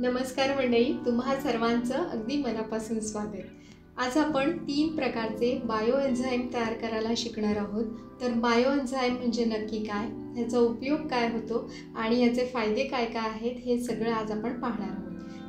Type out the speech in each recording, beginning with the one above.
नमस्कार मंडळी, तुम्हा सर्वांचं अगदी मनापासून स्वागत। आज आपण 3 प्रकारचे बायो एन्झाईम तयार करायला शिकणार आहोत। तर बायो एन्झाईम म्हणजे नक्की काय, याचा उपयोग काय होतो आणि याचे फायदे काय काय आहेत हे सगळं आज आपण पाहणार आहोत।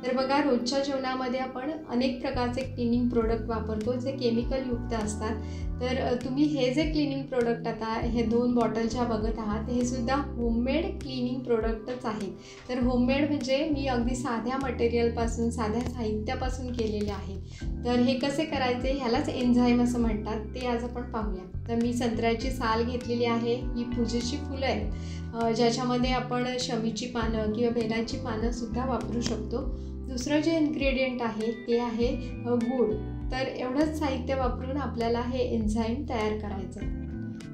तर बघा, रोजच्या जीवनामध्ये आपण अनेक प्रकारचे क्लीनिंग प्रोडक्ट वापरतो जे केमिकल युक्त असतात। तर तुम्ही हे जे क्लीनिंग प्रोडक्ट आता हे 2 बॉटलच्या बघत आहात, हे सुद्धा होममेड क्लीनिंग प्रोडक्टच आहेत। तर होममेड म्हणजे मी अगदी साध्या मटेरियलपासून, साध्या साहित्यापासून केलेले आहे। तर हे कसे करायचे, ह्यालाच एन्झाईम असं म्हणतात, ते आज आपण पाहूया। तर मी संत्र्याची साल घेतलेली आहे, ही पूजेची फुलं आहेत ज्याच्यामध्ये आपण शमीची पानं किंवा बेलाची पानं सुद्धा वापरू शकतो। दुसरं जे इन्ग्रेडियंट आहे ते आहे गूळ। तर एवढंच साहित्य वापरून आपल्याला हे एन्झाईम तयार करायचं आहे।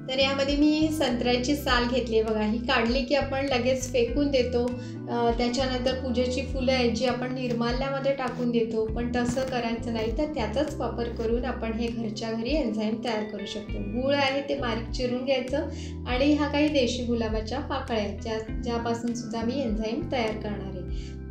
तर यामध्ये मी संत्र्याची साल घेतली आहे, बघा ही काढली की आपण लगेच फेकून देतो। त्याच्यानंतर पूजेची फुलं आहेत जी आपण निर्माल्यामध्ये टाकून देतो, पण तसं करायचं नाही। तर त्याचाच वापर करून आपण हे घरच्या घरी एन्झाईम तयार करू शकतो। गूळ आहे ते बारीक चिरून घ्यायचं आणि ह्या काही देशी गुलाबाच्या पाकळ्या आहेत ज्यापासून सुद्धा मी एन्झाईम तयार करणार आहे।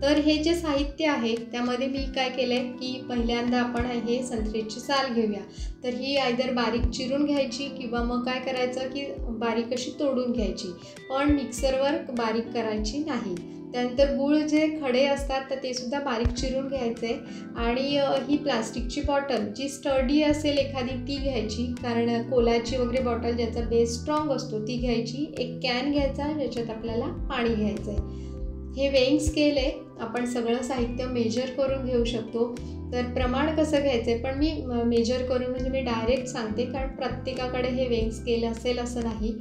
तर हे जे साहित्य आहे त्यामध्ये मी काय केलं आहे की पहिल्यांदा आपण हे संत्र्याची साल घेऊया। तर ही आयदर बारीक चिरून घ्यायची किंवा मग काय करायचं की बारीक अशी तोडून घ्यायची, पण मिक्सरवर बारीक करायची नाही। त्यानंतर गूळ जे खडे असतात तर ते सुद्धा बारीक चिरून घ्यायचे आणि ही प्लास्टिकची बॉटल जी स्टर्डी असेल एखादी ती घ्यायची, कारण कोलाची वगैरे बॉटल ज्याचा बेस स्ट्रॉंग असतो ती घ्यायची। एक कॅन घ्यायचा ज्याच्यात आपल्याला पाणी घ्यायचं आहे। हे वेइंग स्केल आहे, आपण सगळं साहित्य मेजर करून घेऊ शकतो। तर प्रमाण कसं घ्यायचं आहे पण मी मेजर करून म्हणजे मी डायरेक्ट सांगते, कारण प्रत्येकाकडे हे वेइंग स्केल असेल असं नाही।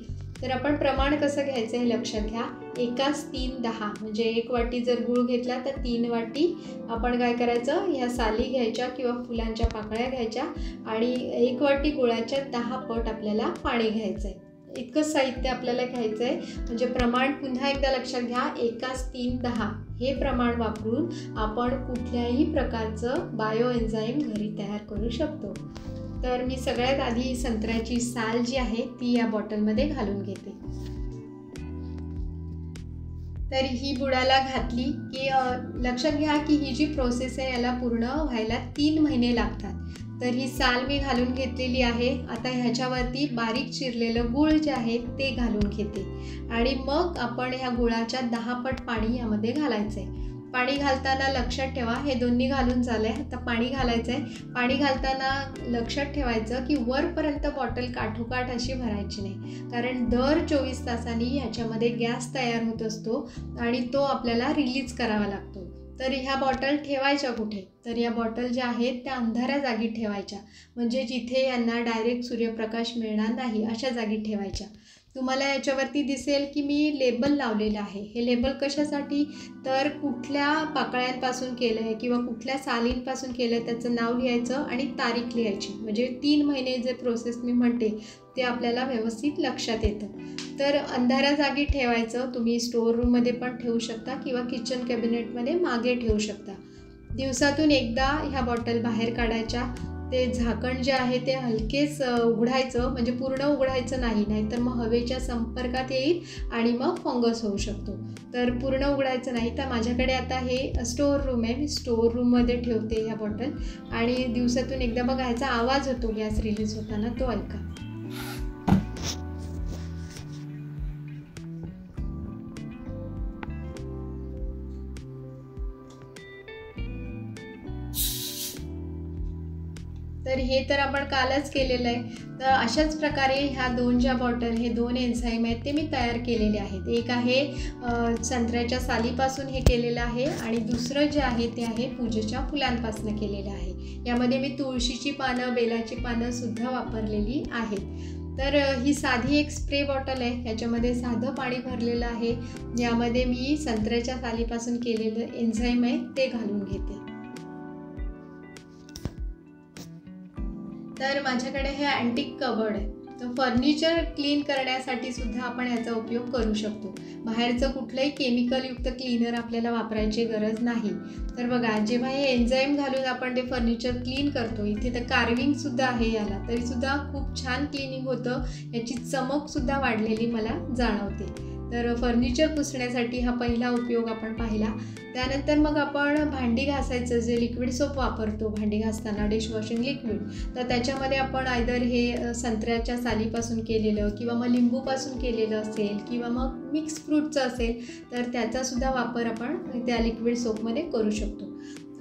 तर आपण प्रमाण कसं घ्यायचं हे लक्षात घ्या। 1:3:10 म्हणजे 1 वाटी जर गूळ घेतला तर 3 वाटी आपण काय करायचं, ह्या साली घ्यायच्या किंवा फुलांच्या पाकळ्या घ्यायच्या आणि 1 वाटी गुळाच्या 10 पट आपल्याला पाणी घ्यायचं आहे। इतकंच साहित्य आपल्याला घ्यायचं आहे। म्हणजे प्रमाण पुन्हा एकदा लक्षात घ्या, 1:3:10 हे प्रमाण वापरून आपण कुठल्याही प्रकारचं बायो एन्झाईम घरी तयार करू शकतो। तर मी सगळ्यात आधी संत्र्याची साल जी आहे ती या बॉटलमध्ये घालून घेते। तर ही बुडाला घातली की लक्षात घ्या की ही जी प्रोसेस आहे याला पूर्ण व्हायला 3 महिने लागतात। तर ही साल मी घालून घेतलेली आहे। आता ह्याच्यावरती बारीक चिरलेलं गूळ जे आहे ते घालून घेते आणि मग आपण ह्या गुळाच्या 10 पट पाणी यामध्ये घालायचं आहे। पाणी घालताना लक्षात ठेवा, हे दोन्ही घालून झालं आहे, आता पाणी घालायचं आहे। पाणी घालताना लक्षात ठेवायचं की वरपर्यंत बॉटल काठोकाठ अशी भरायची नाही, कारण दर 24 तासांनी ह्याच्यामध्ये गॅस तयार होत असतो आणि तो आपल्याला रिलीज करावा लागतो। तर ह्या बॉटल ठेवायच्या कुठे, तर या बॉटल ज्या आहेत त्या अंधाऱ्या जागी ठेवायच्या, म्हणजे जिथे यांना डायरेक्ट सूर्यप्रकाश मिळणार नाही अशा जागी ठेवायच्या। तुम्हाला याच्यावरती दिसेल की मी लेबल लावलेलं आहे। हे लेबल कशासाठी, तर कुठल्या पाकळ्यांपासून केलं आहे किंवा कुठल्या सालींपासून केलं आहे त्याचं नाव लिहायचं आणि तारीख लिहायची, म्हणजे 3 महिने जे प्रोसेस मी म्हणते ते आपल्याला व्यवस्थित लक्षात येतं। तर अंधाऱ्या जागी ठेवायचं, तुम्ही स्टोअर रूममध्ये पण ठेवू शकता किंवा किचन कॅबिनेटमध्ये मागे ठेवू शकता। दिवसातून एकदा ह्या बॉटल बाहेर काढायच्या। ते झाकण जे आहे ते हलकेच उघडायचं, म्हणजे पूर्ण उघडायचं नाही, नाहीतर मग हवेच्या संपर्कात येईल आणि मग फंगस होऊ शकतो। तर पूर्ण उघडायचं नाही। तर माझ्याकडे आता हे स्टोअर रूम आहे, मी स्टोअर रूममध्ये ठेवते ह्या बॉटल आणि दिवसातून एकदा बघायचा आवाज होतो गॅस रिलीज होताना, तो ऐका। तर हे तर आपण कालच केलेलं आहे। तर अशाच प्रकारे ह्या 2 ज्या बॉटल, हे 2 एन्झाईम आहेत ते मी तयार केलेले आहेत। एक आहे संत्र्याच्या सालीपासून हे केलेलं आहे आणि दुसरं जे आहे ते आहे पूजेच्या फुलांपासून केलेलं आहे। यामध्ये मी तुळशीची पानं, बेलाची पानं सुद्धा वापरलेली आहेत। तर ही साधी एक स्प्रे बॉटल आहे, ह्याच्यामध्ये साधं पाणी भरलेलं आहे। यामध्ये मी संत्र्याच्या सालीपासून केलेलं एन्झाईम आहे ते घालून घेते। तर माझ्याकडे हे अँटिक कबर्ड आहे, तर फर्निचर क्लीन करण्यासाठी सुद्धा आपण याचा उपयोग करू शकतो। बाहेरचं कुठलंही केमिकलयुक्त क्लीनर आपल्याला वापरायची गरज नाही। तर बघा, जेव्हा हे एन्झाईम घालून आपण ते फर्निचर क्लीन करतो, इथे तर कार्विंगसुद्धा आहे याला, तरीसुद्धा खूप छान क्लिनिंग होतं, याची चमकसुद्धा वाढलेली मला जाणवते। तर फर्निचर पुसण्यासाठी हा पहिला उपयोग आपण पाहिला. त्यानंतर मग आपण भांडी घासायचं जे लिक्विड सोप वापरतो भांडी घासताना, डिशवॉशिंग लिक्विड, तर त्याच्यामध्ये आपण आयदर हे संत्र्याच्या सालीपासून केलेलं किंवा मग लिंबूपासून केलेलं असेल किंवा मग मिक्स फ्रूटचं असेल तर त्याचासुद्धा वापर आपण त्या लिक्विड सोपमध्ये करू शकतो.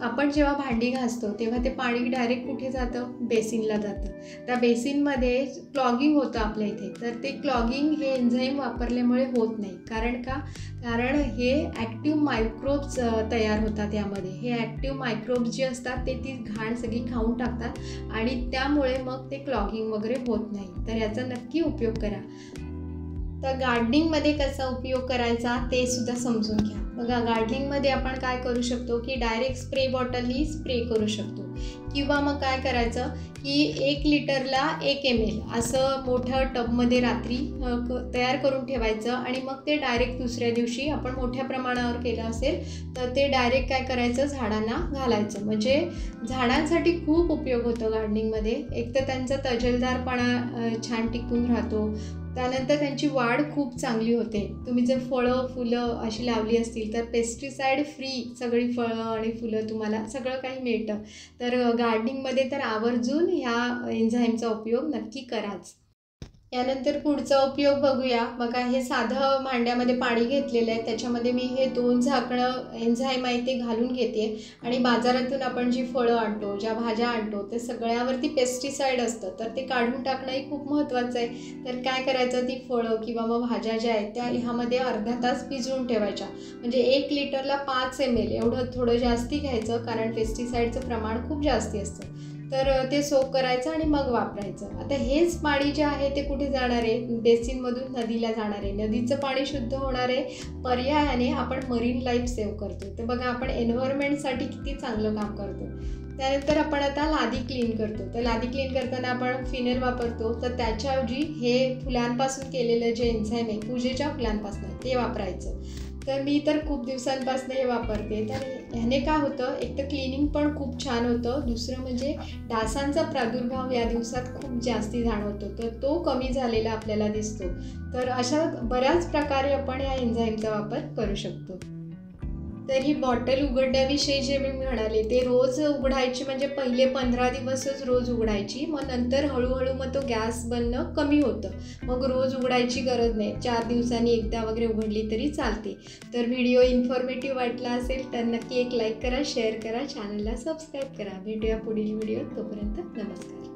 आपण जेव्हा भांडी घासतो तेव्हा ते पाणी डायरेक्ट कुठे जातं? बेसिनला जातं. त्या बेसिनमध्ये क्लॉगिंग होतं आपल्या इथे, तर ते क्लॉगिंग हे एन्झाईम वापरल्यामुळे होत नाही. कारण का? कारण हे ॲक्टिव्ह मायक्रोब्स तयार होतात यामध्ये. हे ॲक्टिव्ह मायक्रोब्स जे असतात ते ती घाण सगळी खाऊन टाकतात आणि त्यामुळे मग ते क्लॉगिंग वगैरे होत नाही. तर याचा नक्की उपयोग करा. तर गार्डनिंगमध्ये कसा उपयोग करायचा ते सुद्धा समजून घ्या. बघा, गार्डनिंगमध्ये आपण काय करू शकतो की डायरेक्ट स्प्रे बॉटलनी स्प्रे करू शकतो किंवा मग काय करायचं की 1 लिटरला 1 ml असं मोठं टबमध्ये रात्री तयार करून ठेवायचं आणि मग ते डायरेक्ट दुसऱ्या दिवशी आपण मोठ्या प्रमाणावर केलं असेल तर ते डायरेक्ट काय करायचं झाडांना घालायचं. म्हणजे झाडांसाठी खूप उपयोग होतो गार्डनिंगमध्ये. एक तर त्यांचा तजेलदारपणा छान टिकून राहतो, त्यानंतर त्यांची वाढ खूप चांगली होते. तुम्ही जर फळं फुलं अशी लावली असतील तर पेस्टिसाईड फ्री सगळी फळं आणि फुलं तुम्हाला सगळं काही मिळतं. तर गार्डनिंगमध्ये तर आवर्जून ह्या एन्झाईमचा उपयोग नक्की कराच. यानंतर पुढचा उपयोग बघूया. बघा, हे साधं भांड्यामध्ये पाणी घेतलेलं आहे, त्याच्यामध्ये मी हे 2 झाकणं एन्झाईम आहे ते घालून घेते आणि बाजारातून आपण जी फळं आणतो, ज्या भाज्या आणतो ते सगळ्यावरती पेस्टिसाईड असतं, तर ते काढून टाकणंही खूप महत्त्वाचं आहे. तर काय करायचं, ती फळं किंवा मग भाज्या ज्या आहेत त्या ह्यामध्ये अर्धा तास भिजवून ठेवायच्या. म्हणजे 1 लिटरला 5 ml एवढं थोडं जास्ती घ्यायचं, कारण पेस्टिसाईडचं प्रमाण खूप जास्ती असतं. तर ते सोक करायचं आणि मग वापरायचं. आता हेच पाणी जे आहे ते कुठे जाणार आहे? बेसिनमधून नदीला जाणार आहे. नदीचं पाणी शुद्ध होणार आहे. पर्यायाने आपण मरीन लाईफ सेव्ह करतो. तर बघा, आपण एन्व्हायरमेंटसाठी किती चांगलं काम करतो. त्यानंतर आपण आता लादी क्लीन करतो. तर लादी क्लीन करताना आपण फिनेल वापरतो, तर त्याच्याऐवजी हे फुलांपासून केलेलं जे एन्झाईम आहे पूजेच्या फुलांपासून ते वापरायचं. तर मी तर खूप दिवसांपासून हे वापरते. तर ह्याने काय होतं, एक तर क्लिनिंग पण खूप छान होतं, दुसरं म्हणजे डासांचा प्रादुर्भाव या दिवसात खूप जास्ती जाणवतो, तर तो कमी झालेला आपल्याला दिसतो. तर अशा बऱ्याच प्रकारे आपण या एन्झाईमचा वापर करू शकतो. तर ही बॉटल उघडण्याविषयी जे मी म्हणाले ते रोज उघडायची, म्हणजे पहिले 15 दिवसच रोज उघडायची, मग नंतर हळूहळू मग तो गॅस बनणं कमी होतं. मग रोज उघडायची गरज नाही, 4 दिवसांनी एकदा वगैरे उघडली तरी चालते. तर व्हिडिओ इन्फॉर्मेटिव्ह वाटला असेल तर नक्की एक लाईक करा, शेअर करा, चॅनलला सबस्क्राईब करा. भेटूया पुढील व्हिडिओ. तोपर्यंत नमस्कार.